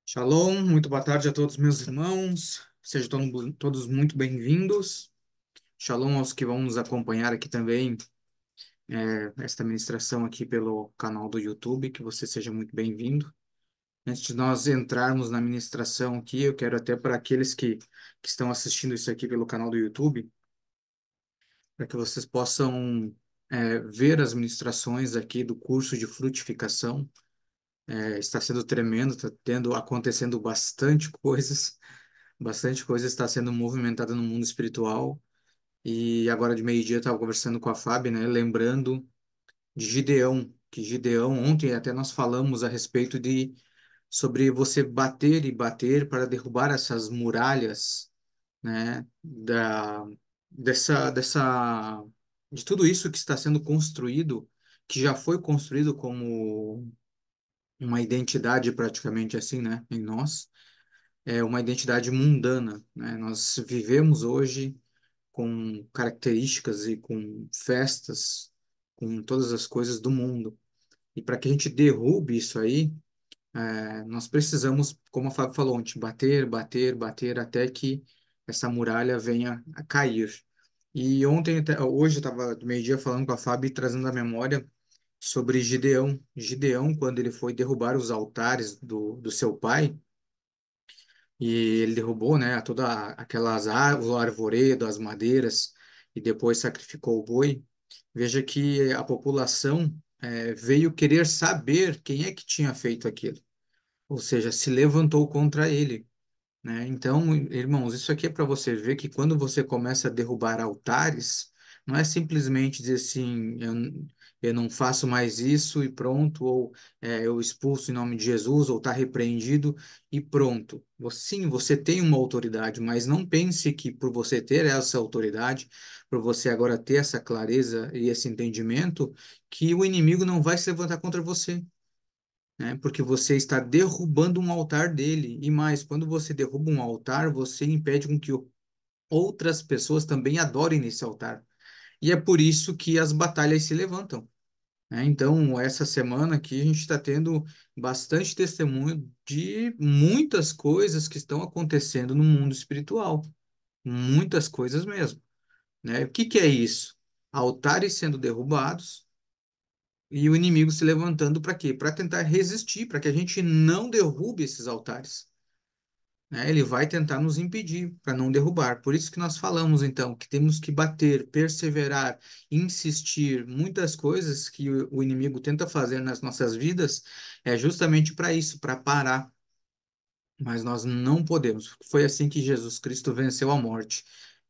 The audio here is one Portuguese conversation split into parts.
Shalom, muito boa tarde a todos meus irmãos. Sejam todos muito bem-vindos. Shalom aos que vão nos acompanhar aqui também, esta ministração aqui pelo canal do YouTube, que você seja muito bem-vindo. Antes de nós entrarmos na ministração aqui, eu quero até para aqueles que estão assistindo isso aqui pelo canal do YouTube, para que vocês possam ver as ministrações aqui do curso de frutificação. Está sendo tremendo, está acontecendo bastante coisa está sendo movimentada no mundo espiritual. E agora de meio-dia eu estava conversando com a Fábio, né, lembrando de Gideão, que Gideão, ontem até nós falamos a respeito de sobre você bater e bater para derrubar essas muralhas, né, dessa de tudo isso que está sendo construído, que já foi construído como uma identidade praticamente assim, né, em nós, é uma identidade mundana, né? Nós vivemos hoje com características e com festas, com todas as coisas do mundo. E para que a gente derrube isso aí, nós precisamos, como a Fábio falou ontem, bater, bater, bater até que essa muralha venha a cair. E ontem, hoje, eu estava do meio-dia falando com a Fábio e trazendo a memória sobre Gideão. Gideão, quando ele foi derrubar os altares do seu pai, e ele derrubou, né, aquelas árvores, o arvoredo, as madeiras, e depois sacrificou o boi. Veja que a população veio querer saber quem é que tinha feito aquilo. Ou seja, se levantou contra ele, né? Então, irmãos, isso aqui é para você ver que quando você começa a derrubar altares, não é simplesmente dizer assim, eu não faço mais isso e pronto, ou eu expulso em nome de Jesus, ou está repreendido e pronto. Sim, você tem uma autoridade, mas não pense que por você ter essa autoridade, por você agora ter essa clareza e esse entendimento, que o inimigo não vai se levantar contra você, né? Porque você está derrubando um altar dele. E mais, quando você derruba um altar, você impede com que outras pessoas também adorem nesse altar. E é por isso que as batalhas se levantam, né? Então, essa semana aqui, a gente está tendo bastante testemunho de muitas coisas que estão acontecendo no mundo espiritual. Muitas coisas mesmo, né? O que que é isso? Altares sendo derrubados e o inimigo se levantando para quê? Para tentar resistir, para que a gente não derrube esses altares, né? Ele vai tentar nos impedir para não derrubar. Por isso que nós falamos, então, que temos que bater, perseverar, insistir. Muitas coisas que o inimigo tenta fazer nas nossas vidas é justamente para isso, para parar. Mas nós não podemos. Foi assim que Jesus Cristo venceu a morte.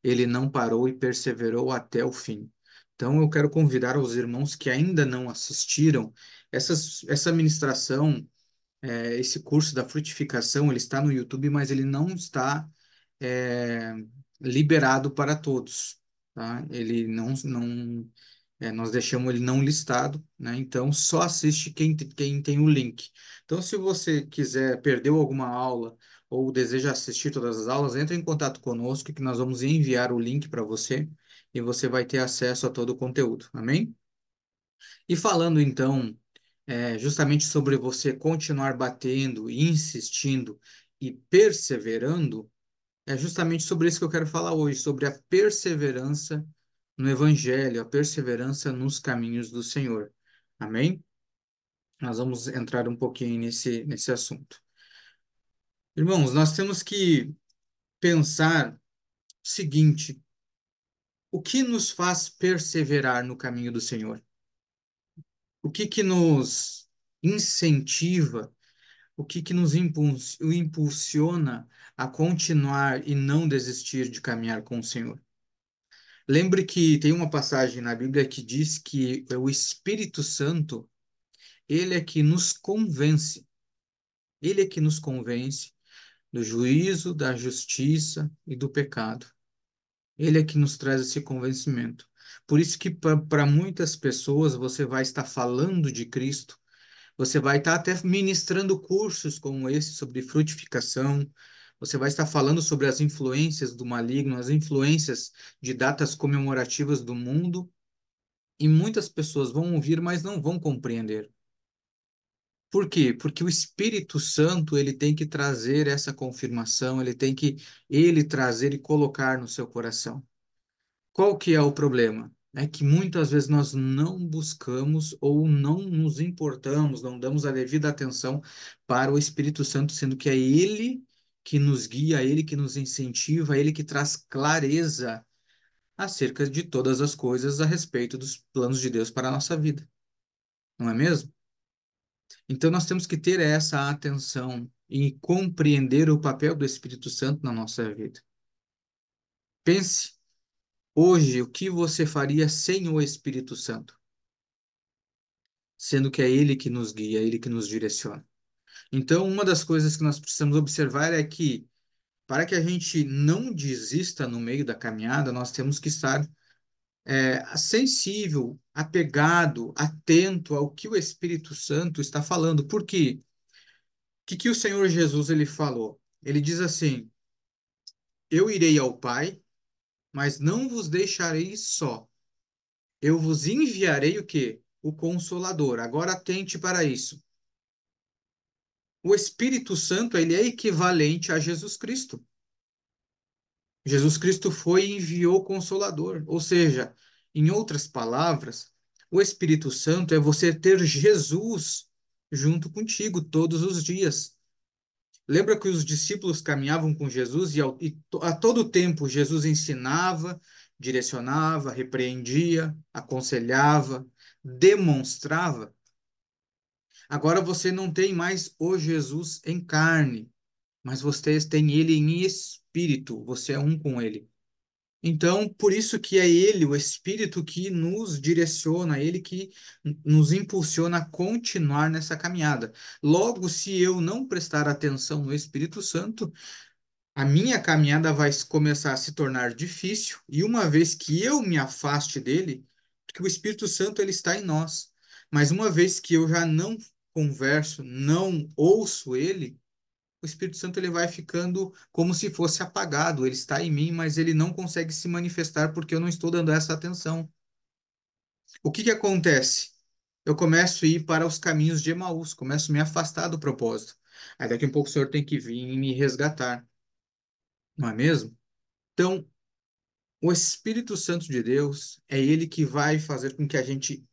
Ele não parou e perseverou até o fim. Então, eu quero convidar os irmãos que ainda não assistiram essa ministração, esse curso da frutificação, ele está no YouTube, mas ele não está é, liberado para todos, tá? Ele não, nós deixamos ele não listado, né? Então, só assiste quem tem o link. Então, se você quiser, perdeu alguma aula ou deseja assistir todas as aulas, entre em contato conosco que nós vamos enviar o link para você e você vai ter acesso a todo o conteúdo. Amém? E falando então justamente sobre você continuar batendo, insistindo e perseverando, é justamente sobre isso que eu quero falar hoje, sobre a perseverança no Evangelho, a perseverança nos caminhos do Senhor. Amém? Nós vamos entrar um pouquinho nesse assunto. Irmãos, nós temos que pensar o seguinte: o que nos faz perseverar no caminho do Senhor? O que que nos incentiva? O que que nos impulsiona a continuar e não desistir de caminhar com o Senhor? Lembre que tem uma passagem na Bíblia que diz que o Espírito Santo, ele é que nos convence, ele é que nos convence do juízo, da justiça e do pecado. Ele é que nos traz esse convencimento. Por isso que para muitas pessoas você vai estar falando de Cristo. Você vai estar até ministrando cursos como esse sobre frutificação. Você vai estar falando sobre as influências do maligno, as influências de datas comemorativas do mundo. E muitas pessoas vão ouvir, mas não vão compreender. Por quê? Porque o Espírito Santo, ele tem que trazer essa confirmação, ele tem que ele trazer e colocar no seu coração. Qual que é o problema? É que muitas vezes nós não buscamos ou não nos importamos, não damos a devida atenção para o Espírito Santo, sendo que é ele que nos guia, ele que nos incentiva, ele que traz clareza acerca de todas as coisas a respeito dos planos de Deus para a nossa vida, não é mesmo? Então nós temos que ter essa atenção e compreender o papel do Espírito Santo na nossa vida. Pense hoje o que você faria sem o Espírito Santo, sendo que é ele que nos guia, é ele que nos direciona. Então, uma das coisas que nós precisamos observar é que, para que a gente não desista no meio da caminhada, nós temos que estar sensível, apegado, atento ao que o Espírito Santo está falando. Por quê? O que o Senhor Jesus ele falou? Ele diz assim: Eu irei ao Pai, mas não vos deixarei só. Eu vos enviarei o quê? O Consolador. Agora atente para isso. O Espírito Santo, ele é equivalente a Jesus Cristo. Jesus Cristo foi e enviou o Consolador. Ou seja, em outras palavras, o Espírito Santo é você ter Jesus junto contigo todos os dias. Lembra que os discípulos caminhavam com Jesus a todo tempo Jesus ensinava, direcionava, repreendia, aconselhava, demonstrava? Agora você não tem mais o Jesus em carne, mas vocês têm ele em espírito, você é um com ele. Então, por isso que é ele, o Espírito, que nos direciona, ele que nos impulsiona a continuar nessa caminhada. Logo, se eu não prestar atenção no Espírito Santo, a minha caminhada vai começar a se tornar difícil, e uma vez que eu me afaste dele, porque o Espírito Santo ele está em nós, mas uma vez que eu já não converso, não ouço ele, o Espírito Santo ele vai ficando como se fosse apagado. Ele está em mim, mas ele não consegue se manifestar porque eu não estou dando essa atenção. O que que acontece? Eu começo a ir para os caminhos de Emaús, começo a me afastar do propósito. Aí daqui a pouco o Senhor tem que vir e me resgatar, não é mesmo? Então, o Espírito Santo de Deus é ele que vai fazer com que a gente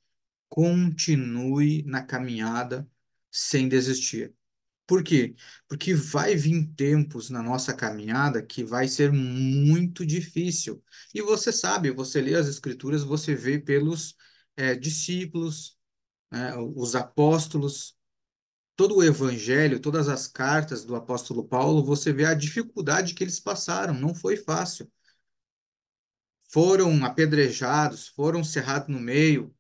continue na caminhada sem desistir. Por quê? Porque vai vir tempos na nossa caminhada que vai ser muito difícil. E você sabe, você lê as Escrituras, você vê pelos discípulos, né, os apóstolos, todo o Evangelho, todas as cartas do apóstolo Paulo, você vê a dificuldade que eles passaram. Não foi fácil. Foram apedrejados, foram cerrados no meio,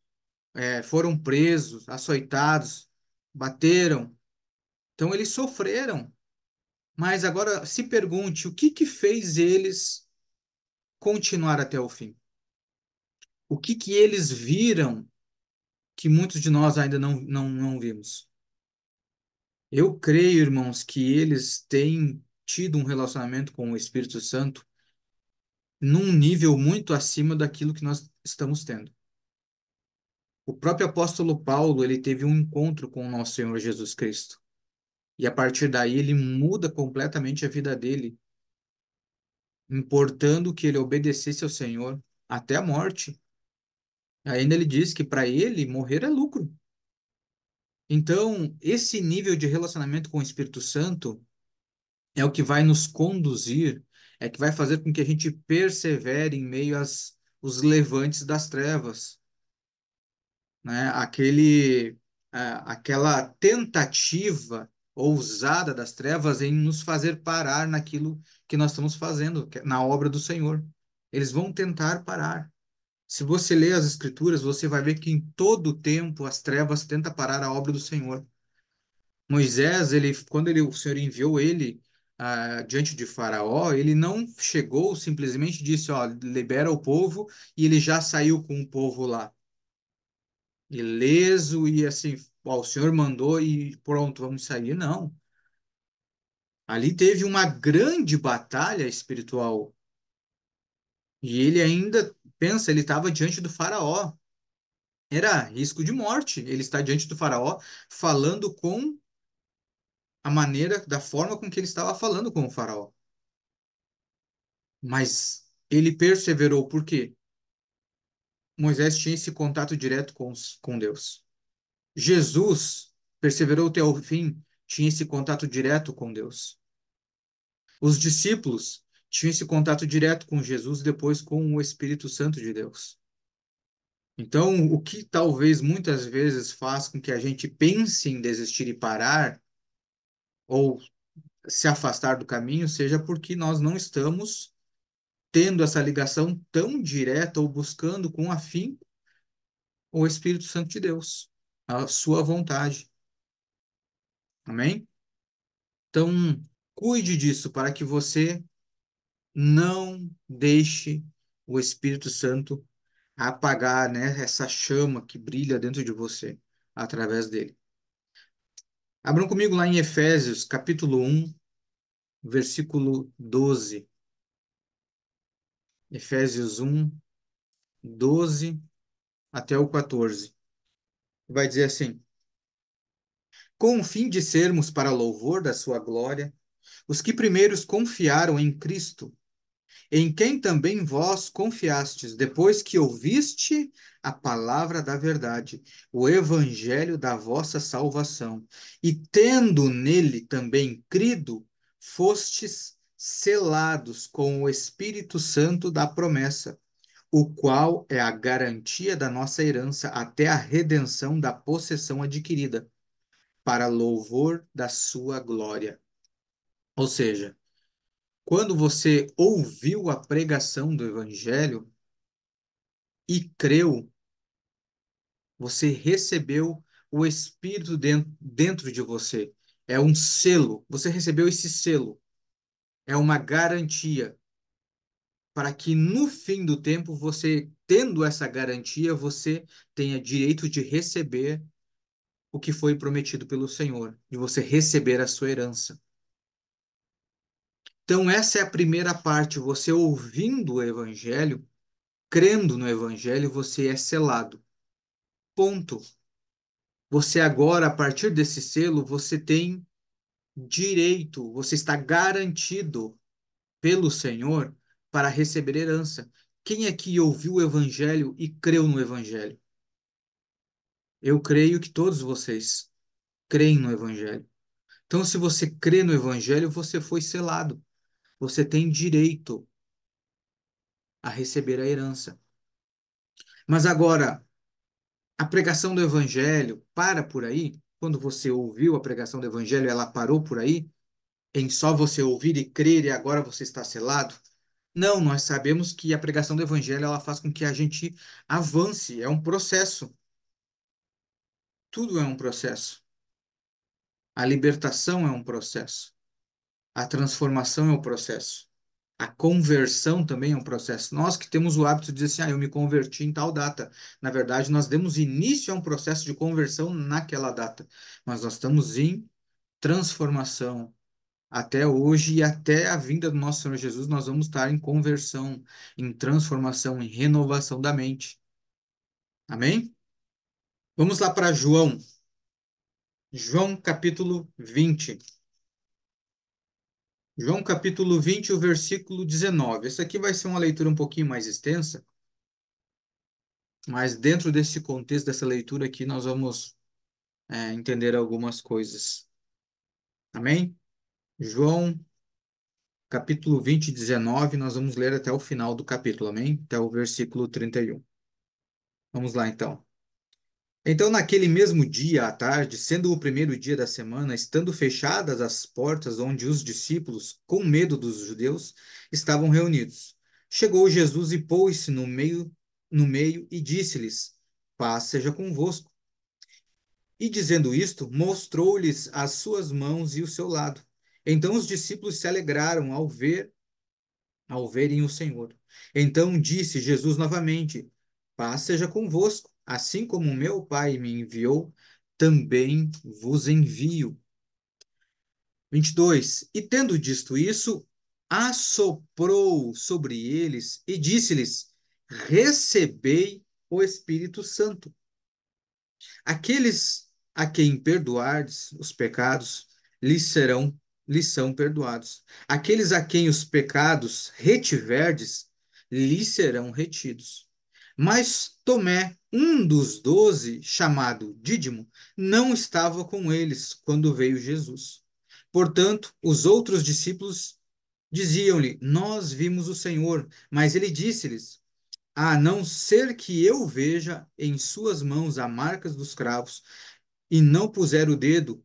foram presos, açoitados, bateram. Então eles sofreram. Mas agora se pergunte o que que fez eles continuar até o fim? O que que eles viram que muitos de nós ainda não vimos? Eu creio, irmãos, que eles têm tido um relacionamento com o Espírito Santo num nível muito acima daquilo que nós estamos tendo. O próprio apóstolo Paulo, ele teve um encontro com o nosso Senhor Jesus Cristo. E a partir daí ele muda completamente a vida dele, importando que ele obedecesse ao Senhor até a morte. Ainda ele diz que para ele morrer é lucro. Então, esse nível de relacionamento com o Espírito Santo é o que vai nos conduzir, é que vai fazer com que a gente persevere em meio os levantes das trevas, né? Aquela tentativa ousada das trevas em nos fazer parar naquilo que nós estamos fazendo, na obra do Senhor. Eles vão tentar parar. Se você ler as Escrituras, você vai ver que em todo o tempo as trevas tentam parar a obra do Senhor. Moisés, o Senhor enviou ele diante de Faraó, ele não chegou simplesmente e disse, ó, libera o povo, e ele já saiu com o povo lá, ileso e assim, ó, o Senhor mandou e pronto, vamos sair. Não. Ali teve uma grande batalha espiritual. E ele ainda pensa, ele estava diante do Faraó. Era risco de morte. Ele está diante do faraó falando com a maneira, da forma com que ele estava falando com o faraó. Mas ele perseverou, por quê? Moisés tinha esse contato direto com Deus. Jesus perseverou até o fim, tinha esse contato direto com Deus. Os discípulos tinham esse contato direto com Jesus e depois com o Espírito Santo de Deus. Então, o que talvez muitas vezes faz com que a gente pense em desistir e parar, ou se afastar do caminho, seja porque nós não estamos tendo essa ligação tão direta ou buscando com afinco o Espírito Santo de Deus, a sua vontade. Amém? Então, cuide disso para que você não deixe o Espírito Santo apagar, né, essa chama que brilha dentro de você através dele. Abram comigo lá em Efésios, capítulo 1, versículo 12. Efésios 1, 12 até o 14. Vai dizer assim: com o fim de sermos para louvor da sua glória, os que primeiros confiaram em Cristo, em quem também vós confiastes, depois que ouviste a palavra da verdade, o evangelho da vossa salvação, e tendo nele também crido, fostes selados com o Espírito Santo da promessa, o qual é a garantia da nossa herança até a redenção da possessão adquirida, para louvor da sua glória. Ou seja, quando você ouviu a pregação do Evangelho e creu, você recebeu o Espírito dentro de você. É um selo. Você recebeu esse selo. É uma garantia para que no fim do tempo, você, tendo essa garantia, você tenha direito de receber o que foi prometido pelo Senhor, de você receber a sua herança. Então, essa é a primeira parte. Você ouvindo o Evangelho, crendo no Evangelho, você é selado. Ponto. Você agora, a partir desse selo, você tem direito, você está garantido pelo Senhor para receber herança. Quem aqui ouviu o Evangelho e creu no Evangelho? Eu creio que todos vocês creem no Evangelho. Então, se você crê no Evangelho, você foi selado. Você tem direito a receber a herança. Mas agora, a pregação do Evangelho para por aí? Quando você ouviu a pregação do Evangelho, ela parou por aí? Em só você ouvir e crer e agora você está selado? Não, nós sabemos que a pregação do Evangelho ela faz com que a gente avance. É um processo. Tudo é um processo. A libertação é um processo. A transformação é um processo. A conversão também é um processo. Nós que temos o hábito de dizer assim, eu me converti em tal data. Na verdade, nós demos início a um processo de conversão naquela data. Mas nós estamos em transformação. Até hoje e até a vinda do nosso Senhor Jesus, nós vamos estar em conversão, em transformação, em renovação da mente. Amém? Vamos lá para João. João capítulo 20. João capítulo 20, o versículo 19. Essa aqui vai ser uma leitura um pouquinho mais extensa, mas dentro desse contexto dessa leitura aqui, nós vamos entender algumas coisas. Amém? João capítulo 20, 19, nós vamos ler até o final do capítulo, amém? Até o versículo 31. Vamos lá, então. Então, naquele mesmo dia à tarde, sendo o primeiro dia da semana, estando fechadas as portas onde os discípulos, com medo dos judeus, estavam reunidos, chegou Jesus e pôs-se no meio e disse-lhes: Paz seja convosco. E dizendo isto, mostrou-lhes as suas mãos e o seu lado. Então os discípulos se alegraram ao verem o Senhor. Então disse Jesus novamente: Paz seja convosco, assim como o meu Pai me enviou, também vos envio. 22. E tendo dito isso, assoprou sobre eles e disse-lhes: Recebei o Espírito Santo. Aqueles a quem perdoardes os pecados, lhes serão, lhes são perdoados. Aqueles a quem os pecados retiverdes, lhes serão retidos. Mas Tomé, um dos 12, chamado Dídimo, não estava com eles quando veio Jesus. Portanto, os outros discípulos diziam-lhe: Nós vimos o Senhor. Mas ele disse-lhes: A não ser que eu veja em suas mãos as marcas dos cravos, e não puser o dedo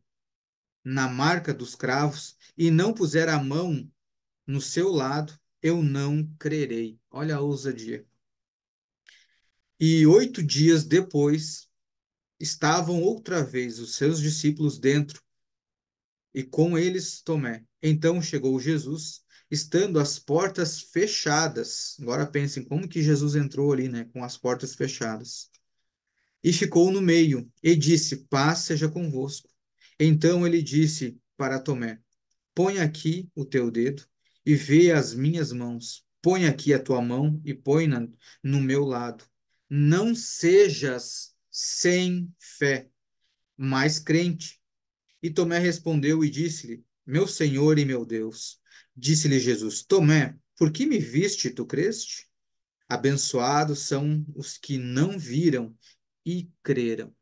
na marca dos cravos, e não puser a mão no seu lado, eu não crerei. Olha a ousadia. E 8 dias depois, estavam outra vez os seus discípulos dentro, e com eles Tomé. Então chegou Jesus, estando as portas fechadas. Agora pensem como que Jesus entrou ali, né, com as portas fechadas. E ficou no meio, e disse: Paz seja convosco. Então ele disse para Tomé: Põe aqui o teu dedo e vê as minhas mãos. Põe aqui a tua mão e põe-na no meu lado. Não sejas sem fé, mas crente. E Tomé respondeu e disse-lhe: Meu Senhor e meu Deus. Disse-lhe Jesus: Tomé, por que me viste, tu creste? Abençoados são os que não viram e creram.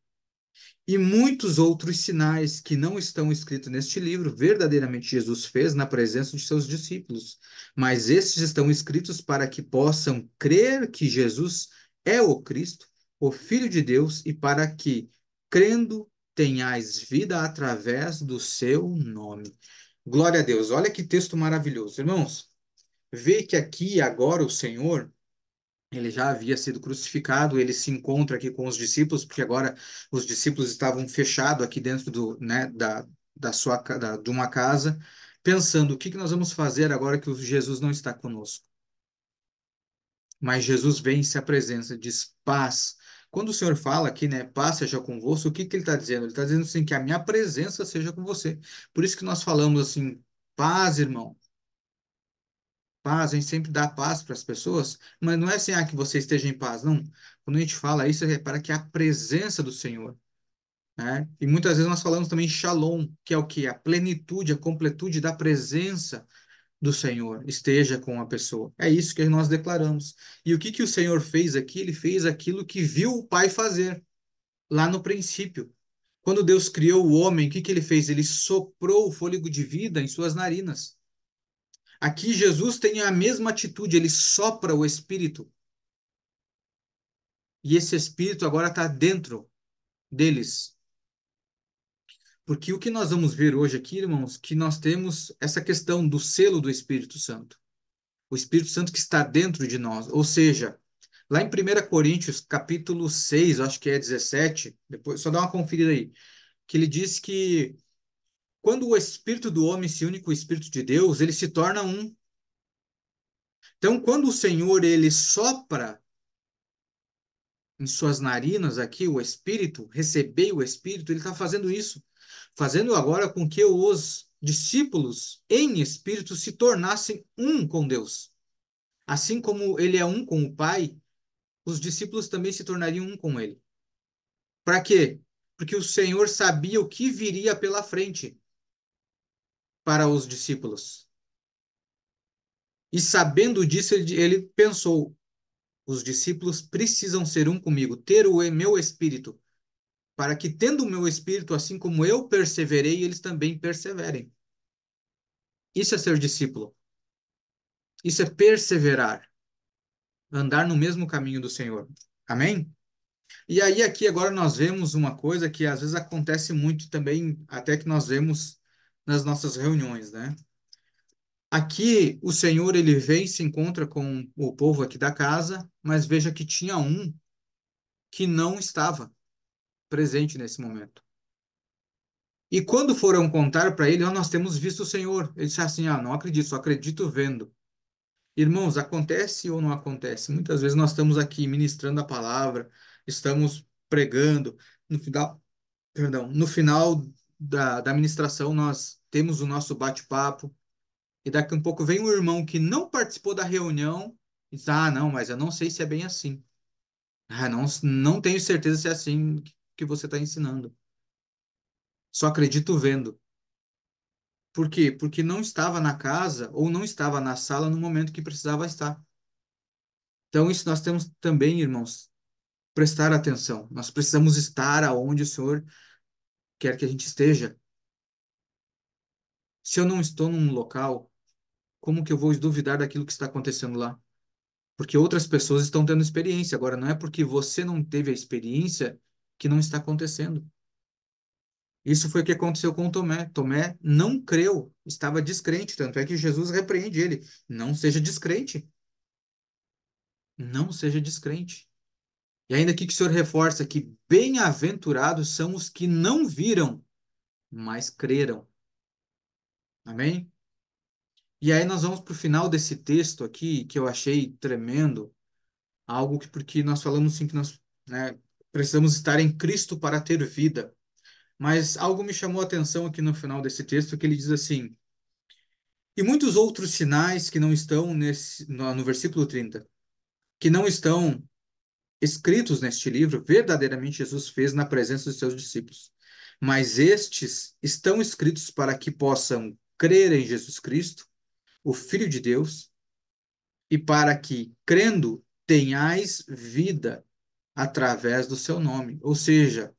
E muitos outros sinais que não estão escritos neste livro, verdadeiramente Jesus fez na presença de seus discípulos. Mas estes estão escritos para que possam crer que Jesus é o Cristo, o Filho de Deus, e para que, crendo, tenhais vida através do seu nome. Glória a Deus. Olha que texto maravilhoso. Irmãos, vê que aqui agora o Senhor ele já havia sido crucificado, ele se encontra aqui com os discípulos, porque agora os discípulos estavam fechados aqui dentro de uma casa, pensando o que nós vamos fazer agora que o Jesus não está conosco. Mas Jesus vem e se apresenta, diz paz. Quando o Senhor fala aqui, né, paz seja convosco, o que ele está dizendo? Ele está dizendo assim, que a minha presença seja com você. Por isso que nós falamos assim, paz, irmão. Paz, a gente sempre dá paz para as pessoas, mas não é assim, que você esteja em paz, não. Quando a gente fala isso, é para que a presença do Senhor, né? E muitas vezes nós falamos também shalom, que é o que? A plenitude, a completude da presença do Senhor esteja com a pessoa. É isso que nós declaramos. E o que que o Senhor fez aqui? Ele fez aquilo que viu o Pai fazer lá no princípio. Quando Deus criou o homem, o que que ele fez? Ele soprou o fôlego de vida em suas narinas. Aqui Jesus tem a mesma atitude, ele sopra o Espírito. E esse Espírito agora está dentro deles. Porque o que nós vamos ver hoje aqui, irmãos, que nós temos essa questão do selo do Espírito Santo. O Espírito Santo que está dentro de nós. Ou seja, lá em 1 Coríntios, capítulo 6, acho que é 17, depois, só dá uma conferida aí, que ele diz que quando o Espírito do homem se une com o Espírito de Deus, ele se torna um. Então, quando o Senhor, ele sopra em suas narinas aqui o Espírito, receber o Espírito, ele está fazendo isso, fazendo agora com que os discípulos em Espírito se tornassem um com Deus. Assim como ele é um com o Pai, os discípulos também se tornariam um com ele. Para quê? Porque o Senhor sabia o que viria pela frente para os discípulos. E sabendo disso, ele pensou: os discípulos precisam ser um comigo, ter o meu Espírito para que, tendo o meu espírito, assim como eu perseverei, eles também perseverem. Isso é ser discípulo. Isso é perseverar, andar no mesmo caminho do Senhor. Amém? E aí, aqui agora nós vemos uma coisa que às vezes acontece muito também, até que nós vemos nas nossas reuniões, né? Aqui o Senhor ele vem e se encontra com o povo aqui da casa, mas veja que tinha um que não estava presente nesse momento. E quando foram contar para ele, nós temos visto o Senhor. Ele disse assim: não acredito, só acredito vendo. Irmãos, acontece ou não acontece? Muitas vezes nós estamos aqui ministrando a palavra, estamos pregando, no final, perdão, no final da ministração nós temos o nosso bate-papo, e daqui a um pouco vem um irmão que não participou da reunião e diz: não, mas eu não sei se é bem assim. Não, não tenho certeza se é assim que você está ensinando. Só acredito vendo. Por quê? Porque não estava na casa ou não estava na sala no momento que precisava estar. Então, isso nós temos também, irmãos, prestar atenção. Nós precisamos estar aonde o Senhor quer que a gente esteja. Se eu não estou num local, como que eu vou duvidar daquilo que está acontecendo lá? Porque outras pessoas estão tendo experiência. Agora, não é porque você não teve a experiência que não está acontecendo. Isso foi o que aconteceu com Tomé. Tomé não creu, estava descrente. Tanto é que Jesus repreende ele. Não seja descrente. Não seja descrente. E ainda aqui que o Senhor reforça que bem-aventurados são os que não viram, mas creram. Amém? E aí nós vamos para o final desse texto aqui, que eu achei tremendo, algo que porque nós falamos sim que nós, né, precisamos estar em Cristo para ter vida. Mas algo me chamou a atenção aqui no final desse texto, que ele diz assim: e muitos outros sinais que não estão no versículo 30, que não estão escritos neste livro, verdadeiramente Jesus fez na presença dos seus discípulos. Mas estes estão escritos para que possam crer em Jesus Cristo, o Filho de Deus, e para que, crendo, tenhais vida através do seu nome. Ou seja,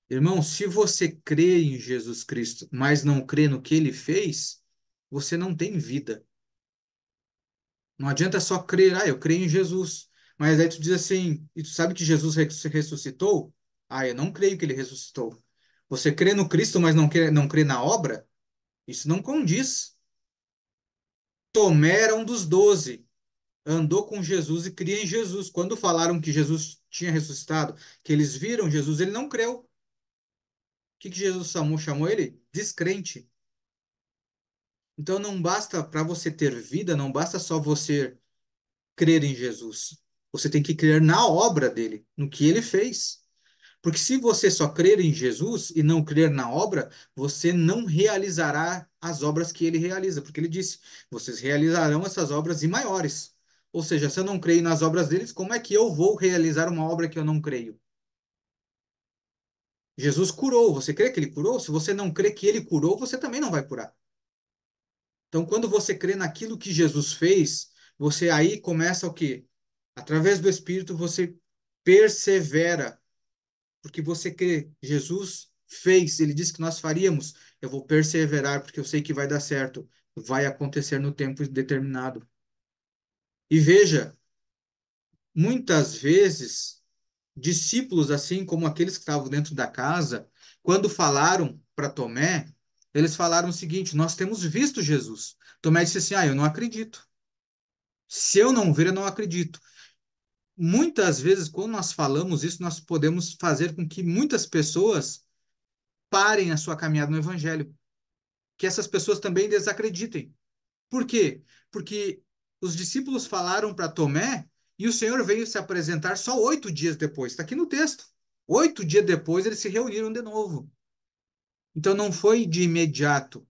irmão, se você crê em Jesus Cristo, mas não crê no que ele fez, você não tem vida. Não adianta só crer, eu creio em Jesus. Mas aí tu diz assim, e tu sabe que Jesus ressuscitou? Eu não creio que ele ressuscitou. Você crê no Cristo, mas não crê na obra? Isso não condiz. Tomé era um dos 12, andou com Jesus e cria em Jesus. Quando falaram que Jesus tinha ressuscitado, que eles viram Jesus, ele não creu. O que Jesus chamou ele? Descrente. Então não basta para você ter vida, não basta só você crer em Jesus. Você tem que crer na obra dele, no que ele fez. Porque se você só crer em Jesus e não crer na obra, você não realizará as obras que ele realiza, porque ele disse: vocês realizarão essas obras e maiores. Ou seja, se eu não creio nas obras deles, como é que eu vou realizar uma obra que eu não creio? Jesus curou, você crê que ele curou? Se você não crê que ele curou, você também não vai curar. Então, quando você crê naquilo que Jesus fez, você aí começa o quê? Através do Espírito, você persevera, porque você crê. Jesus fez, ele disse que nós faríamos. Eu vou perseverar, porque eu sei que vai dar certo. Vai acontecer no tempo determinado. E veja, muitas vezes, discípulos, assim como aqueles que estavam dentro da casa, quando falaram para Tomé, eles falaram o seguinte: nós temos visto Jesus. Tomé disse assim: eu não acredito. Se eu não ver, eu não acredito. Muitas vezes, quando nós falamos isso, nós podemos fazer com que muitas pessoas parem a sua caminhada no Evangelho, que essas pessoas também desacreditem. Por quê? Porque os discípulos falaram para Tomé e o Senhor veio se apresentar só 8 dias depois. Está aqui no texto. 8 dias depois, eles se reuniram de novo. Então, não foi de imediato.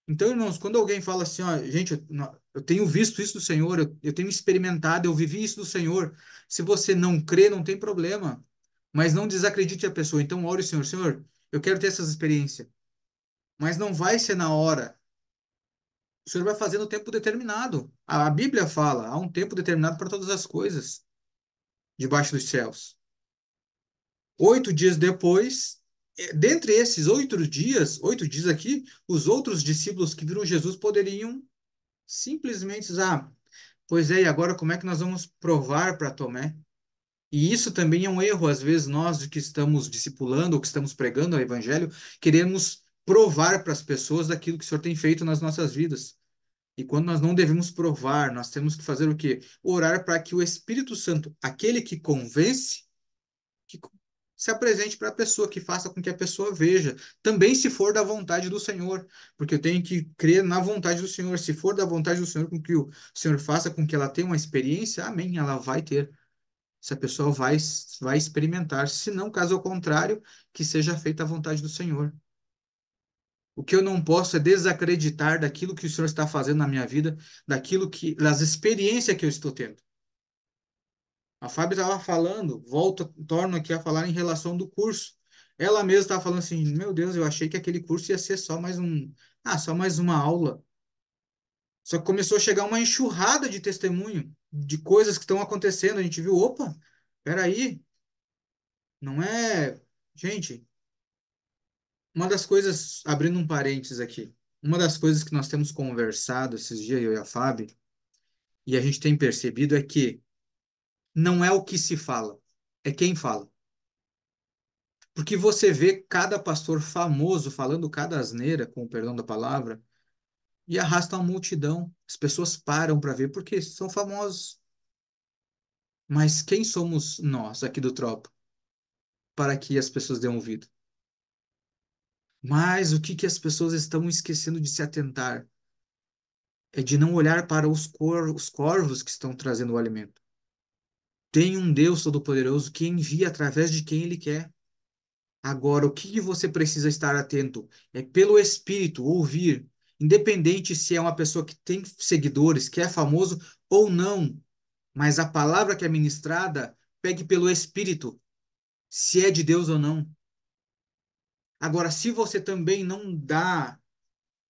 Então, irmãos, quando alguém fala assim, gente, eu tenho visto isso do Senhor, eu tenho experimentado, eu vivi isso do Senhor. Se você não crê, não tem problema. Mas não desacredite a pessoa. Então, ore, Senhor, Senhor, eu quero ter essas experiências. Mas não vai ser na hora. O Senhor vai fazer no tempo determinado. A Bíblia fala, há um tempo determinado para todas as coisas debaixo dos céus. 8 dias depois, dentre esses 8 dias aqui, os outros discípulos que viram Jesus poderiam simplesmente dizer, pois é, e agora como é que nós vamos provar para Tomé? E isso também é um erro, às vezes, nós de que estamos discipulando ou que estamos pregando o evangelho, queremos provar para as pessoas daquilo que o Senhor tem feito nas nossas vidas. E quando nós não devemos provar, nós temos que fazer o quê? Orar para que o Espírito Santo, aquele que convence, que se apresente para a pessoa, que faça com que a pessoa veja. Também se for da vontade do Senhor, porque eu tenho que crer na vontade do Senhor. Se for da vontade do Senhor, com que o Senhor faça com que ela tenha uma experiência, amém, ela vai ter. Essa pessoa vai experimentar. Se não, caso ao contrário, que seja feita a vontade do Senhor. O que eu não posso é desacreditar daquilo que o Senhor está fazendo na minha vida, das experiências que eu estou tendo. A Fábio estava falando, torno aqui a falar em relação do curso. Ela mesma estava falando assim, meu Deus, eu achei que aquele curso ia ser só mais Ah, só mais uma aula. Só que começou a chegar uma enxurrada de testemunho, de coisas que estão acontecendo. A gente viu, opa, peraí, não é. Gente, uma das coisas, abrindo um parênteses aqui, uma das coisas que nós temos conversado esses dias, eu e a Fábio, e a gente tem percebido é que não é o que se fala, é quem fala. Porque você vê cada pastor famoso falando cada asneira, com o perdão da palavra, e arrasta uma multidão. As pessoas param para ver porque são famosos. Mas quem somos nós aqui do Tropa para que as pessoas dêem ouvido? Mas o que que as pessoas estão esquecendo de se atentar é de não olhar para os corvos que estão trazendo o alimento. Tem um Deus Todo-Poderoso que envia através de quem Ele quer. Agora, o que você precisa estar atento é pelo Espírito ouvir, independente se é uma pessoa que tem seguidores, que é famoso ou não, mas a palavra que é ministrada, pegue pelo Espírito, se é de Deus ou não. Agora, se você também não dá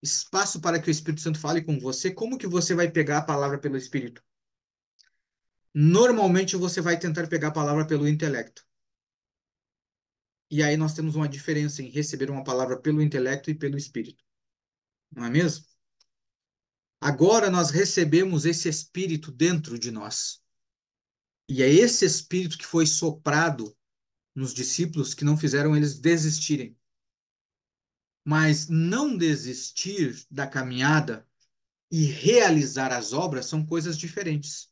espaço para que o Espírito Santo fale com você, como que você vai pegar a palavra pelo Espírito? Normalmente você vai tentar pegar a palavra pelo intelecto. E aí nós temos uma diferença em receber uma palavra pelo intelecto e pelo Espírito, não é mesmo? Agora nós recebemos esse Espírito dentro de nós. E é esse Espírito que foi soprado nos discípulos que não fizeram eles desistirem. Mas não desistir da caminhada e realizar as obras são coisas diferentes.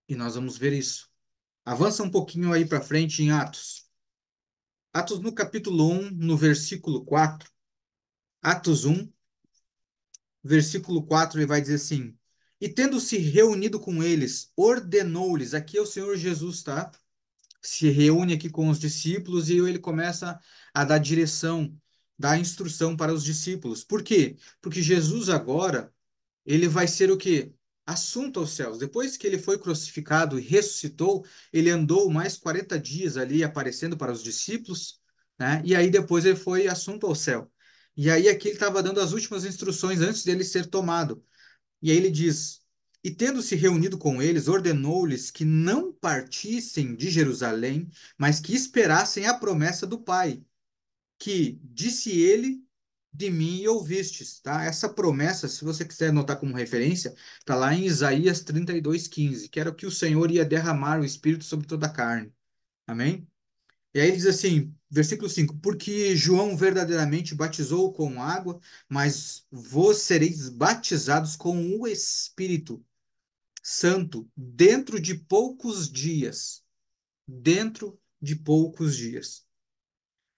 E nós vamos ver isso. Avança um pouquinho aí para frente em Atos. Atos no capítulo 1, no versículo 4. Atos 1, versículo 4, ele vai dizer assim: E tendo se reunido com eles, ordenou-lhes, aqui é o Senhor Jesus, tá? Se reúne aqui com os discípulos e ele começa a dar direção, dar instrução para os discípulos. Por quê? Porque Jesus agora, ele vai ser o quê? Assunto aos céus. Depois que ele foi crucificado e ressuscitou, ele andou mais 40 dias ali aparecendo para os discípulos, né? E aí depois ele foi assunto ao céu. E aí aqui ele estava dando as últimas instruções antes dele ser tomado. E aí ele diz: E tendo se reunido com eles, ordenou-lhes que não partissem de Jerusalém, mas que esperassem a promessa do Pai, que disse ele, de mim ouvistes, tá? Essa promessa, se você quiser anotar como referência, tá lá em Isaías 32:15, que era que o Senhor ia derramar o Espírito sobre toda a carne. Amém? E aí ele diz assim, versículo 5: Porque João verdadeiramente batizou com água, mas vós sereis batizados com o Espírito Santo dentro de poucos dias. Dentro de poucos dias.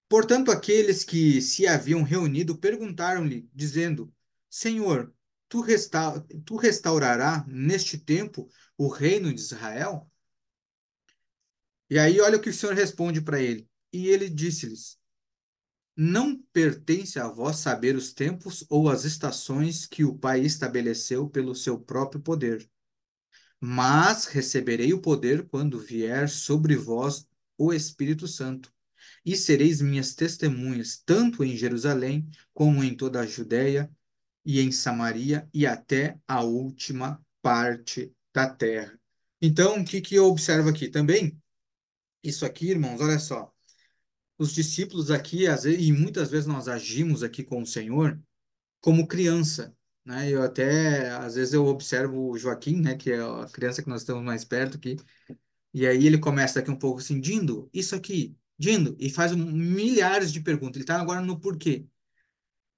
Portanto, aqueles que se haviam reunido perguntaram-lhe, dizendo: Senhor, tu restaurará neste tempo o reino de Israel? E aí, olha o que o Senhor responde para ele. E ele disse-lhes: Não pertence a vós saber os tempos ou as estações que o Pai estabeleceu pelo seu próprio poder. Mas receberei o poder quando vier sobre vós o Espírito Santo, e sereis minhas testemunhas, tanto em Jerusalém, como em toda a Judéia e em Samaria e até a última parte da terra. Então, o que que eu observo aqui também? Isso aqui, irmãos, olha só. Os discípulos aqui, às vezes, e muitas vezes nós agimos aqui com o Senhor como criança, né? Eu até, às vezes eu observo o Joaquim, né, que é a criança que nós estamos mais perto aqui, e aí ele começa aqui um pouco assim, Dindo, isso aqui, Dindo, e faz milhares de perguntas. Ele está agora no porquê.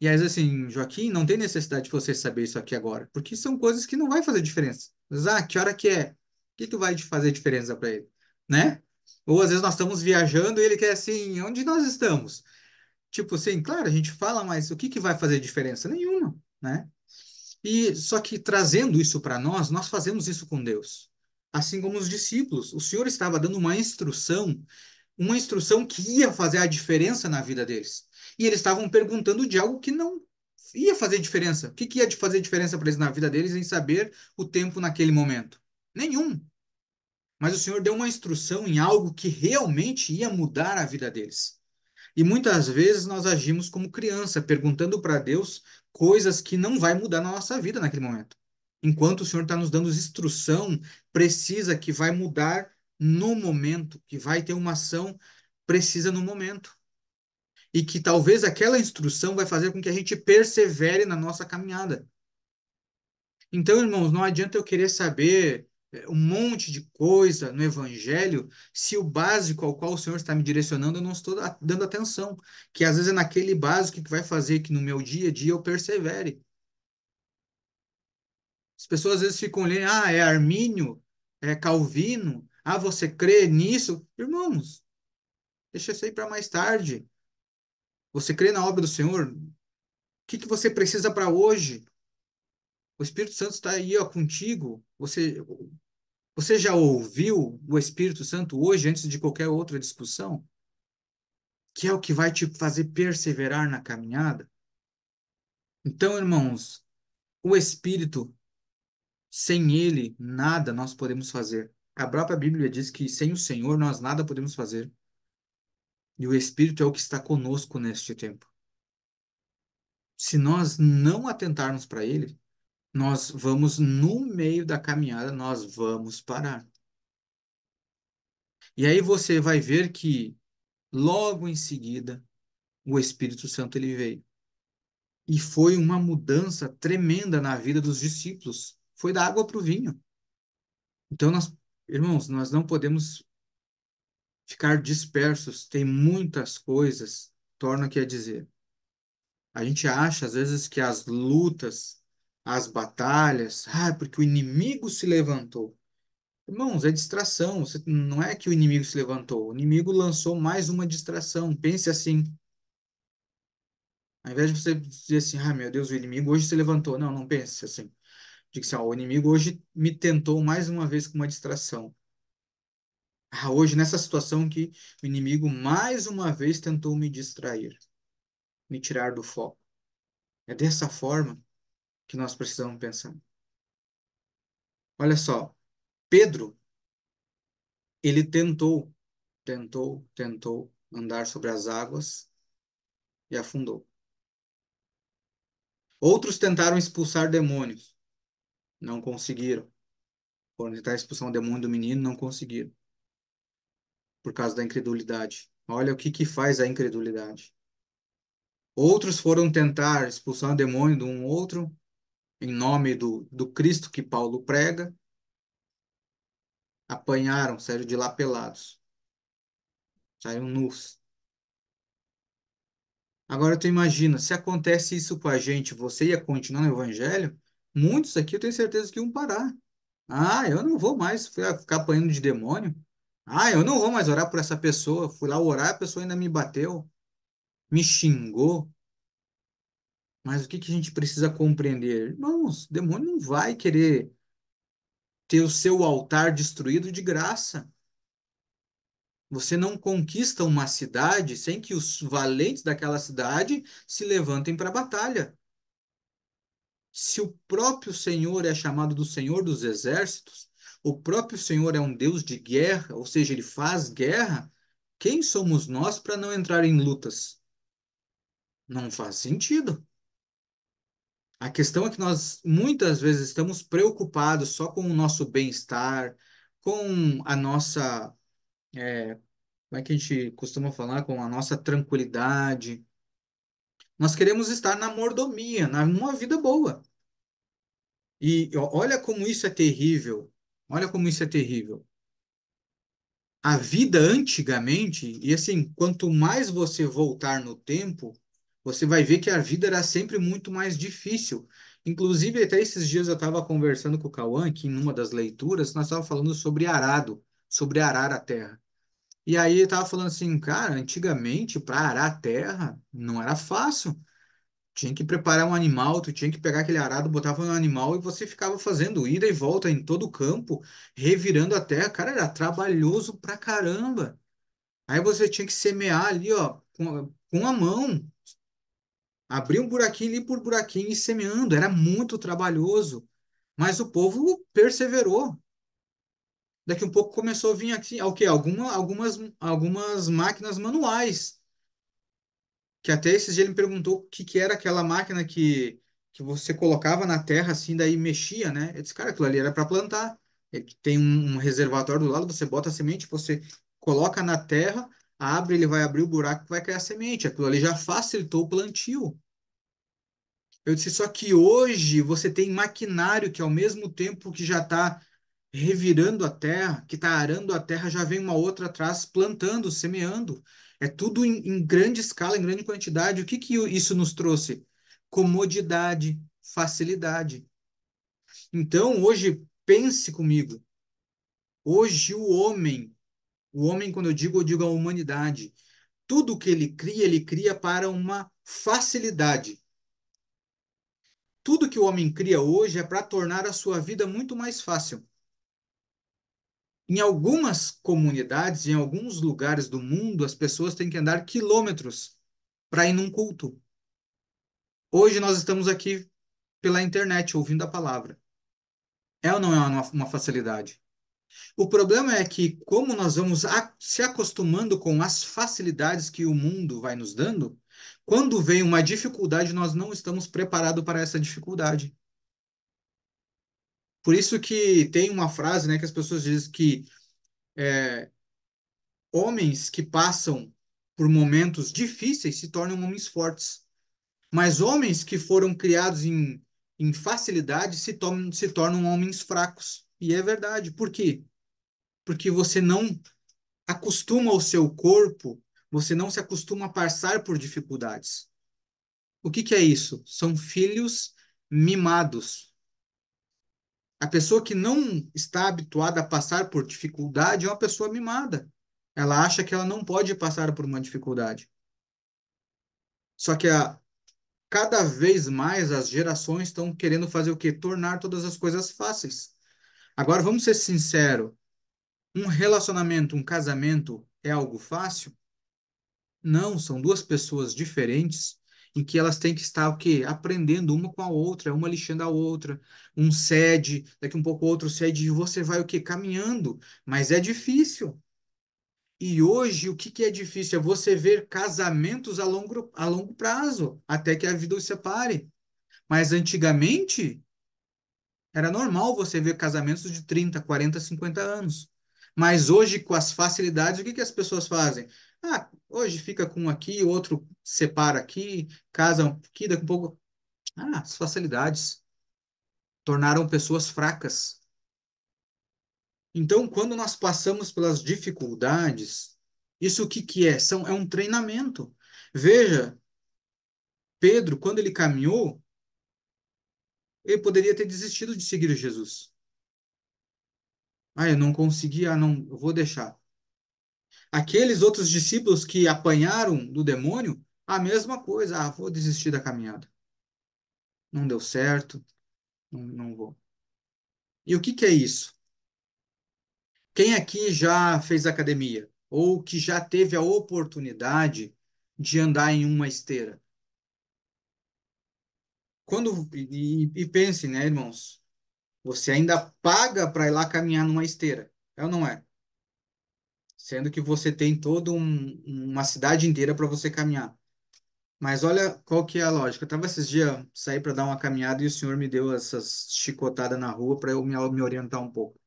E aí, assim, Joaquim, não tem necessidade de você saber isso aqui agora, porque são coisas que não vai fazer diferença. Mas, que hora que é? O que que vai fazer diferença para ele, né? Ou às vezes nós estamos viajando e ele quer assim, onde nós estamos? Tipo assim, claro, a gente fala, mas o que que vai fazer diferença? Nenhuma, né? E só que trazendo isso para nós, nós fazemos isso com Deus. Assim como os discípulos, o Senhor estava dando uma instrução que ia fazer a diferença na vida deles. E eles estavam perguntando de algo que não ia fazer diferença. O que que ia fazer diferença para eles na vida deles em saber o tempo naquele momento? Nenhum. Mas o Senhor deu uma instrução em algo que realmente ia mudar a vida deles. E muitas vezes nós agimos como criança, perguntando para Deus coisas que não vai mudar na nossa vida naquele momento. Enquanto o Senhor está nos dando instrução precisa que vai mudar no momento, que vai ter uma ação precisa no momento. E que talvez aquela instrução vai fazer com que a gente persevere na nossa caminhada. Então, irmãos, não adianta eu querer saber um monte de coisa no Evangelho se o básico ao qual o Senhor está me direcionando eu não estou dando atenção. Que às vezes é naquele básico que vai fazer que no meu dia a dia eu persevere. As pessoas às vezes ficam olhando, ah, é Armínio, é Calvino, ah, você crê nisso? Irmãos, deixa isso aí para mais tarde. Você crê na obra do Senhor? O que que você precisa para hoje? O Espírito Santo está aí, ó, contigo. Você já ouviu o Espírito Santo hoje, antes de qualquer outra discussão? Que é o que vai te fazer perseverar na caminhada? Então, irmãos, o Espírito, sem ele, nada nós podemos fazer. A própria Bíblia diz que sem o Senhor nós nada podemos fazer. E o Espírito é o que está conosco neste tempo. Se nós não atentarmos para ele, nós vamos, no meio da caminhada, nós vamos parar. E aí você vai ver que, logo em seguida, o Espírito Santo ele veio. E foi uma mudança tremenda na vida dos discípulos. Foi da água para o vinho. Então, irmãos, nós não podemos ficar dispersos. Tem muitas coisas, torno aqui a dizer. A gente acha, às vezes, que as lutas, as batalhas, porque o inimigo se levantou. Irmãos, é distração. Não é que o inimigo se levantou. O inimigo lançou mais uma distração. Pense assim. Ao invés de você dizer assim, meu Deus, o inimigo hoje se levantou. Não, não pense assim. Diga assim, o inimigo hoje me tentou mais uma vez com uma distração. Hoje, nessa situação que o inimigo mais uma vez tentou me distrair, me tirar do foco. É dessa forma que nós precisamos pensar. Olha só, Pedro, ele tentou andar sobre as águas e afundou. Outros tentaram expulsar demônios, não conseguiram. Foram tentar expulsar um demônio do menino, não conseguiram, por causa da incredulidade. Olha o que que faz a incredulidade. Outros foram tentar expulsar o demônio de um outro, em nome do Cristo que Paulo prega, apanharam, saíram de lá pelados, saíram nus. Agora tu imagina, se acontece isso com a gente, você ia continuar no evangelho? Muitos aqui eu tenho certeza que iam parar. Eu não vou mais ficar apanhando de demônio. Eu não vou mais orar por essa pessoa. Fui lá orar, a pessoa ainda me bateu, me xingou. Mas o que que a gente precisa compreender? Irmãos, o demônio não vai querer ter o seu altar destruído de graça. Você não conquista uma cidade sem que os valentes daquela cidade se levantem para a batalha. Se o próprio Senhor é chamado do Senhor dos Exércitos, o próprio Senhor é um Deus de guerra, ou seja, ele faz guerra, quem somos nós para não entrar em lutas? Não faz sentido. A questão é que nós muitas vezes estamos preocupados só com o nosso bem-estar, com a nossa, como é que a gente costuma falar, com a nossa tranquilidade. Nós queremos estar na mordomia, numa vida boa. E olha como isso é terrível. Olha como isso é terrível. A vida antigamente, e assim, quanto mais você voltar no tempo, você vai ver que a vida era sempre muito mais difícil. Inclusive, até esses dias eu estava conversando com o Cauã, que em uma das leituras, nós estávamos falando sobre arado, sobre arar a terra. E aí ele estava falando assim, cara, antigamente, para arar a terra, não era fácil. Tinha que preparar um animal, tu tinha que pegar aquele arado, botava no animal e você ficava fazendo ida e volta em todo o campo, revirando a terra. Cara, era trabalhoso pra caramba. Aí você tinha que semear ali, ó, com a mão, abrir um buraquinho ali por buraquinho e semeando. Era muito trabalhoso. Mas o povo perseverou. Daqui um pouco começou a vir aqui, o quê? Algumas máquinas manuais. que até esses dias ele me perguntou o que que era aquela máquina que você colocava na terra assim, daí mexia, né? Eu disse, cara, aquilo ali era para plantar. Ele tem um reservatório do lado, você bota a semente, você coloca na terra, abre, ele vai abrir o buraco, vai cair a semente. Aquilo ali já facilitou o plantio. Eu disse, só que hoje você tem maquinário que ao mesmo tempo que já está revirando a terra, que está arando a terra, já vem uma outra atrás plantando, semeando. É tudo em grande escala, em grande quantidade. O que que isso nos trouxe? Comodidade, facilidade. Então, hoje, pense comigo. Hoje, o homem, quando eu digo a humanidade, tudo que ele cria para uma facilidade. Tudo que o homem cria hoje é para tornar a sua vida muito mais fácil. Em algumas comunidades, em alguns lugares do mundo, as pessoas têm que andar quilômetros para ir num culto. Hoje nós estamos aqui pela internet ouvindo a palavra. É ou não é uma facilidade? O problema é que, como nós vamos se acostumando com as facilidades que o mundo vai nos dando, quando vem uma dificuldade, nós não estamos preparados para essa dificuldade. Por isso que tem uma frase, né, que as pessoas dizem que homens que passam por momentos difíceis se tornam homens fortes, mas homens que foram criados em facilidade se tornam homens fracos. E é verdade. Por quê? Porque você não acostuma o seu corpo, você não se acostuma a passar por dificuldades. O que que é isso? São filhos mimados. A pessoa que não está habituada a passar por dificuldade é uma pessoa mimada. Ela acha que ela não pode passar por uma dificuldade. Só que cada vez mais as gerações estão querendo fazer o quê? Tornar todas as coisas fáceis. Agora, vamos ser sinceros, um relacionamento, um casamento é algo fácil? Não, são duas pessoas diferentes em que elas têm que estar o quê? Aprendendo uma com a outra, uma lixando a outra. Um cede, daqui um pouco o outro cede e você vai o quê? Caminhando. Mas é difícil. E hoje, o que que é difícil? É você ver casamentos a longo prazo, até que a vida os separe. Mas antigamente, era normal você ver casamentos de 30, 40, 50 anos. Mas hoje, com as facilidades, o que que as pessoas fazem? Ah, hoje fica com um aqui, outro separa aqui, casa aqui, daqui a pouco. Ah, as facilidades tornaram pessoas fracas. Então, quando nós passamos pelas dificuldades, isso o que que é? É um treinamento. Veja, Pedro, quando ele caminhou, ele poderia ter desistido de seguir Jesus. Ah, eu não consegui, ah, não, eu vou deixar. Aqueles outros discípulos que apanharam do demônio, a mesma coisa. Ah, vou desistir da caminhada. Não deu certo, não vou. E o que que é isso? Quem aqui já fez academia? Ou que já teve a oportunidade de andar em uma esteira? E pense, né, irmãos? Você ainda paga para ir lá caminhar numa esteira, é ou não é? Sendo que você tem toda uma cidade inteira para você caminhar. Mas olha qual que é a lógica. Eu tava esses dias, saí para dar uma caminhada e o senhor me deu essas chicotadas na rua para eu me orientar um pouco.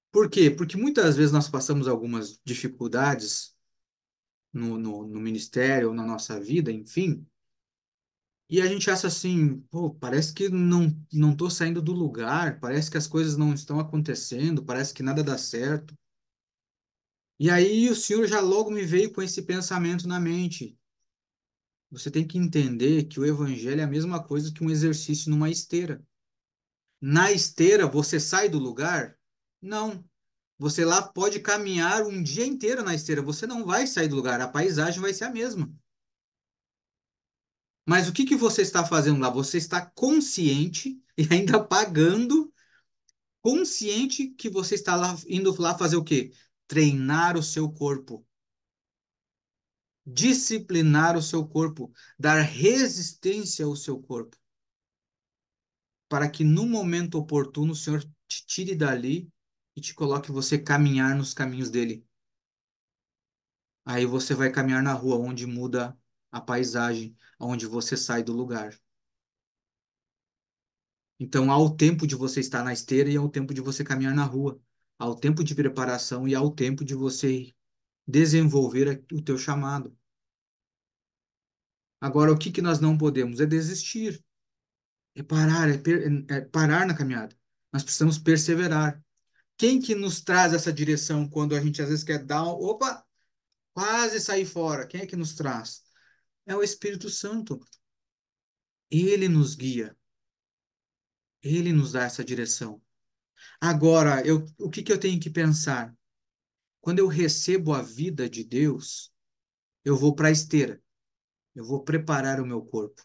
Por quê? Porque muitas vezes nós passamos algumas dificuldades no ministério ou na nossa vida, enfim, e a gente acha assim, pô, parece que não tô saindo do lugar, parece que as coisas não estão acontecendo, parece que nada dá certo. E aí o senhor já logo me veio com esse pensamento na mente. Você tem que entender que o evangelho é a mesma coisa que um exercício numa esteira. Na esteira, você sai do lugar? Não. Você lá pode caminhar um dia inteiro na esteira. Você não vai sair do lugar. A paisagem vai ser a mesma. Mas o que que você está fazendo lá? Você está consciente e ainda pagando, consciente que você está lá indo lá fazer o quê? Treinar o seu corpo, disciplinar o seu corpo, dar resistência ao seu corpo, para que no momento oportuno o Senhor te tire dali e te coloque você caminhar nos caminhos dele. Aí você vai caminhar na rua onde muda. a paisagem onde você sai do lugar. Então, há o tempo de você estar na esteira e há o tempo de você caminhar na rua. Há o tempo de preparação e há o tempo de você desenvolver o teu chamado. Agora, o que que nós não podemos? É desistir, é parar, é parar na caminhada. Nós precisamos perseverar. Quem que nos traz essa direção quando a gente às vezes quer dar, opa, quase sair fora? Quem é que nos traz? É o Espírito Santo. Ele nos guia, ele nos dá essa direção. Agora, o que que eu tenho que pensar? Quando eu recebo a vida de Deus, eu vou para a esteira, eu vou preparar o meu corpo.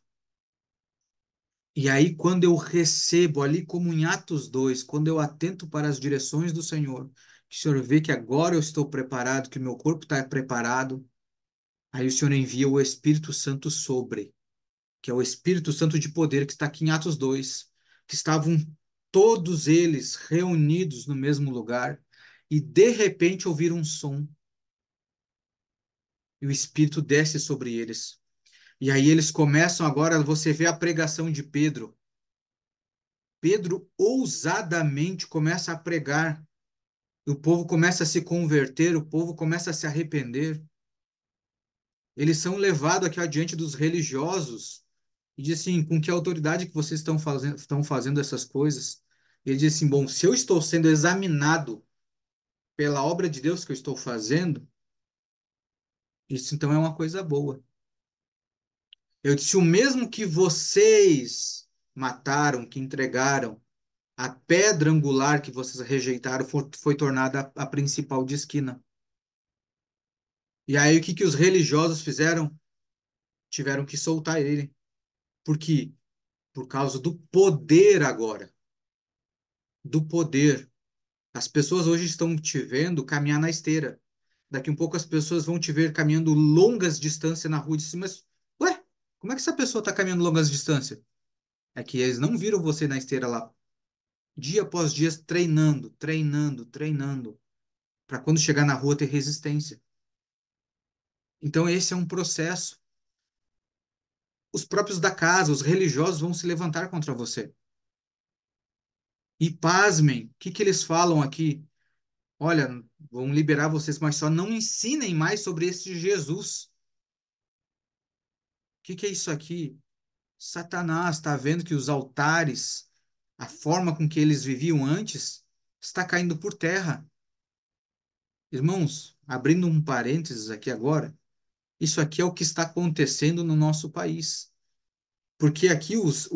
E aí, quando eu recebo ali, como em Atos 2, quando eu atento para as direções do Senhor, que o Senhor vê que agora eu estou preparado, que o meu corpo está preparado, aí o Senhor envia o Espírito Santo sobre, que é o Espírito Santo de poder que está aqui em Atos 2, que estavam todos eles reunidos no mesmo lugar, e de repente ouviram um som, e o Espírito desce sobre eles. E aí eles começam agora, você vê a pregação de Pedro. Pedro ousadamente começa a pregar. O povo começa a se converter, o povo começa a se arrepender. Eles são levados aqui adiante dos religiosos e diz assim, com que autoridade que vocês estão fazendo essas coisas? Ele diz assim, bom, se eu estou sendo examinado pela obra de Deus que eu estou fazendo, isso então é uma coisa boa. Eu disse, o mesmo que vocês mataram, que entregaram, a pedra angular que vocês rejeitaram foi tornada a principal de esquina. E aí o que que os religiosos fizeram? Tiveram que soltar ele. Por quê? Por causa do poder agora. Do poder. As pessoas hoje estão te vendo caminhar na esteira. Daqui um pouco as pessoas vão te ver caminhando longas distâncias na rua. Disse, mas, ué, como é que essa pessoa está caminhando longas distâncias? É que eles não viram você na esteira lá, dia após dia, treinando, treinando, treinando, para quando chegar na rua ter resistência. Então, esse é um processo. Os próprios da casa, os religiosos vão se levantar contra você. E pasmem, o que que eles falam aqui? Olha, vão liberar vocês, mas só não ensinem mais sobre esse Jesus. O que que é isso aqui? Satanás está vendo que os altares, a forma com que eles viviam antes, está caindo por terra. Irmãos, abrindo um parênteses aqui agora, isso aqui é o que está acontecendo no nosso país. Porque aqui os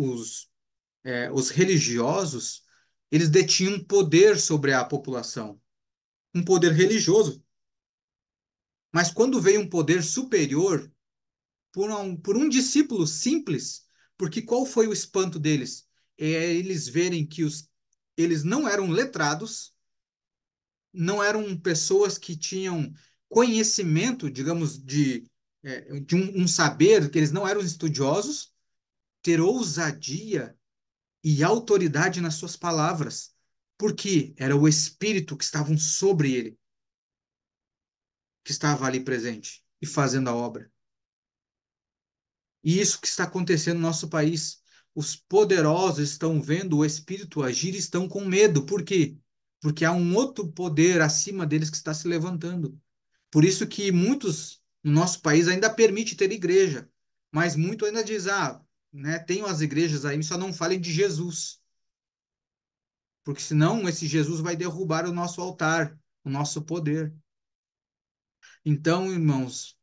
religiosos, eles detinham poder sobre a população, um poder religioso. Mas quando veio um poder superior por um discípulo simples, porque qual foi o espanto deles? É eles verem que eles não eram letrados, não eram pessoas que tinham conhecimento, digamos, de um saber, que eles não eram estudiosos, ter ousadia e autoridade nas suas palavras, porque era o Espírito que estavam sobre ele, que estava ali presente e fazendo a obra. E isso que está acontecendo no nosso país. Os poderosos estão vendo o Espírito agir e estão com medo. Por quê? Porque há um outro poder acima deles que está se levantando. Por isso que muitos no nosso país ainda permite ter igreja, mas muito ainda diz, né, tenham as igrejas aí, só não falem de Jesus. Porque senão esse Jesus vai derrubar o nosso altar, o nosso poder. Então, irmãos,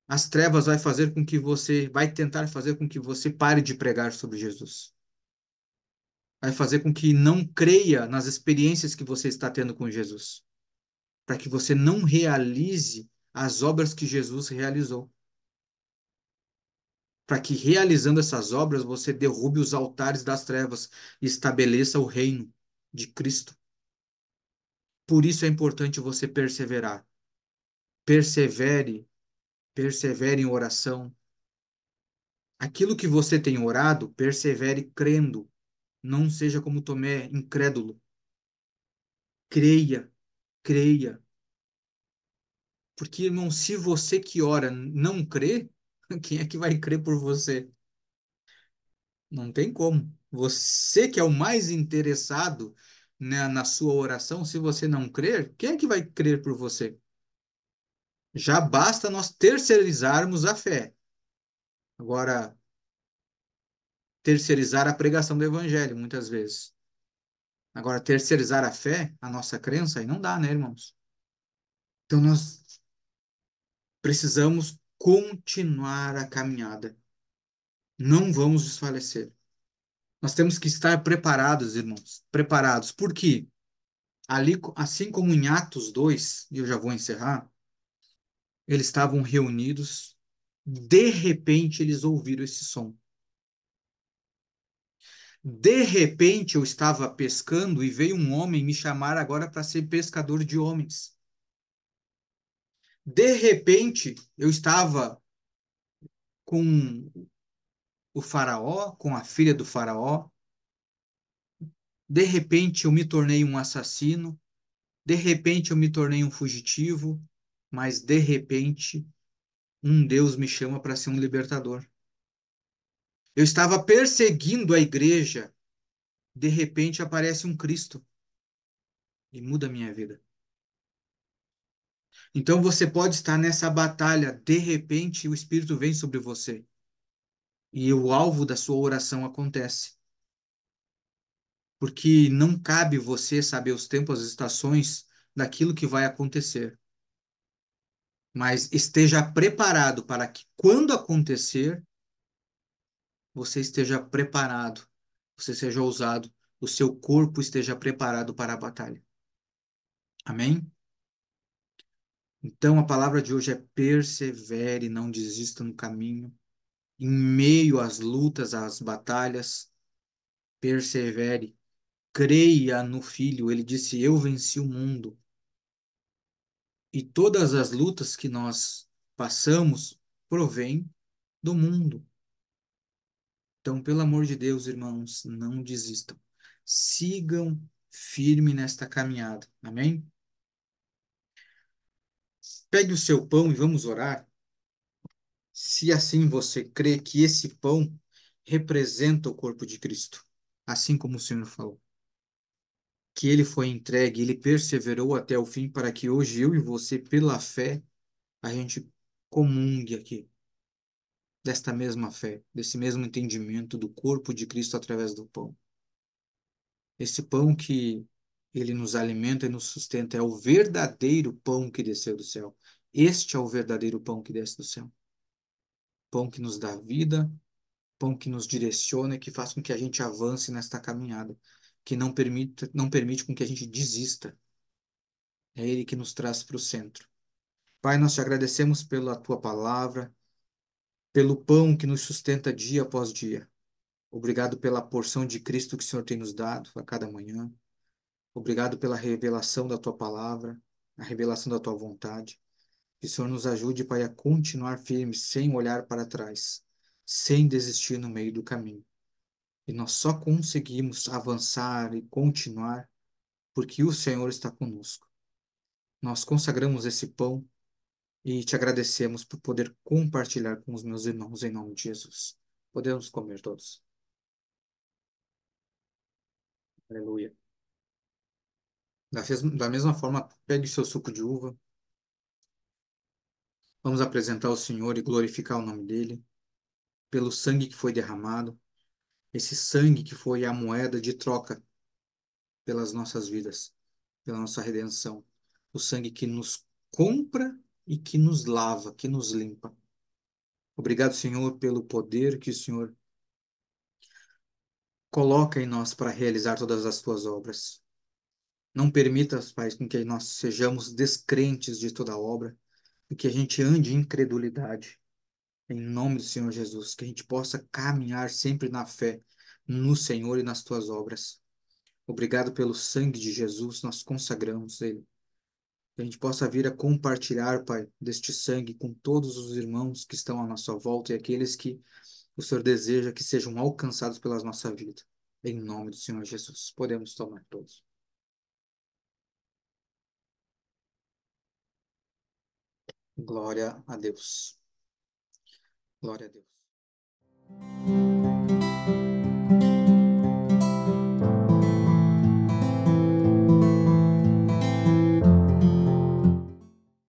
as trevas vai tentar fazer com que você pare de pregar sobre Jesus. Vai fazer com que não creia nas experiências que você está tendo com Jesus, para que você não realize as obras que Jesus realizou. Para que realizando essas obras você derrube os altares das trevas e estabeleça o reino de Cristo. Por isso é importante você perseverar. Persevere, persevere em oração. Aquilo que você tem orado, persevere crendo. Não seja como Tomé, incrédulo. Creia, creia. Porque, irmão, se você que ora não crê, Quem é que vai crer por você? Não tem como. Você que é o mais interessado, né, na sua oração, se você não crer, quem é que vai crer por você? Já basta nós terceirizarmos a fé. Agora, terceirizar a pregação do evangelho, muitas vezes. Agora, terceirizar a fé, a nossa crença, aí não dá, né, irmãos? Então, nós precisamos continuar a caminhada. Não vamos desfalecer. Nós temos que estar preparados, irmãos. Preparados. Por quê? Ali, assim como em Atos 2, e eu já vou encerrar, eles estavam reunidos, de repente eles ouviram esse som. De repente eu estava pescando e veio um homem me chamar agora para ser pescador de homens. De repente eu estava com o faraó, com a filha do faraó. De repente eu me tornei um assassino. De repente eu me tornei um fugitivo. Mas de repente um Deus me chama para ser um libertador. Eu estava perseguindo a igreja. De repente aparece um Cristo e muda a minha vida. Então você pode estar nessa batalha, de repente o Espírito vem sobre você e o alvo da sua oração acontece. Porque não cabe você saber os tempos, as estações daquilo que vai acontecer. Mas esteja preparado para que, quando acontecer, você esteja preparado, você seja ousado, o seu corpo esteja preparado para a batalha. Amém? Então a palavra de hoje é persevere, não desista no caminho. Em meio às lutas, às batalhas, persevere. Creia no Filho. Ele disse: Eu venci o mundo. E todas as lutas que nós passamos provêm do mundo. Então, pelo amor de Deus, irmãos, não desistam. Sigam firme nesta caminhada. Amém? Pegue o seu pão e vamos orar. Se assim você crê que esse pão representa o corpo de Cristo, assim como o Senhor falou, que ele foi entregue, ele perseverou até o fim para que hoje eu e você, pela fé, a gente comungue aqui desta mesma fé, desse mesmo entendimento do corpo de Cristo através do pão. Esse pão que ele nos alimenta e nos sustenta é o verdadeiro pão que desceu do céu. Este é o verdadeiro pão que desce do céu. Pão que nos dá vida, pão que nos direciona e que faz com que a gente avance nesta caminhada, que não permite com que a gente desista. É ele que nos traz para o centro. Pai, nós te agradecemos pela tua palavra, pelo pão que nos sustenta dia após dia. Obrigado pela porção de Cristo que o Senhor tem nos dado a cada manhã. Obrigado pela revelação da tua palavra, a revelação da tua vontade. Que o Senhor nos ajude, Pai, a continuar firmes, sem olhar para trás, sem desistir no meio do caminho. E nós só conseguimos avançar e continuar porque o Senhor está conosco. Nós consagramos esse pão e te agradecemos por poder compartilhar com os meus irmãos em nome de Jesus. Podemos comer todos. Aleluia. Da mesma forma, pegue seu suco de uva. Vamos apresentar ao Senhor e glorificar o nome dele pelo sangue que foi derramado, esse sangue que foi a moeda de troca pelas nossas vidas, pela nossa redenção. O sangue que nos compra e que nos lava, que nos limpa. Obrigado, Senhor, pelo poder que o Senhor coloca em nós para realizar todas as tuas obras. Não permita, Pai, com que nós sejamos descrentes de toda a obra e que a gente ande em incredulidade. Em nome do Senhor Jesus, que a gente possa caminhar sempre na fé no Senhor e nas tuas obras. Obrigado pelo sangue de Jesus, nós consagramos ele. Que a gente possa vir a compartilhar, Pai, deste sangue com todos os irmãos que estão à nossa volta e aqueles que o Senhor deseja que sejam alcançados pela nossa vida. Em nome do Senhor Jesus. Podemos tomar todos. Glória a Deus. Glória a Deus.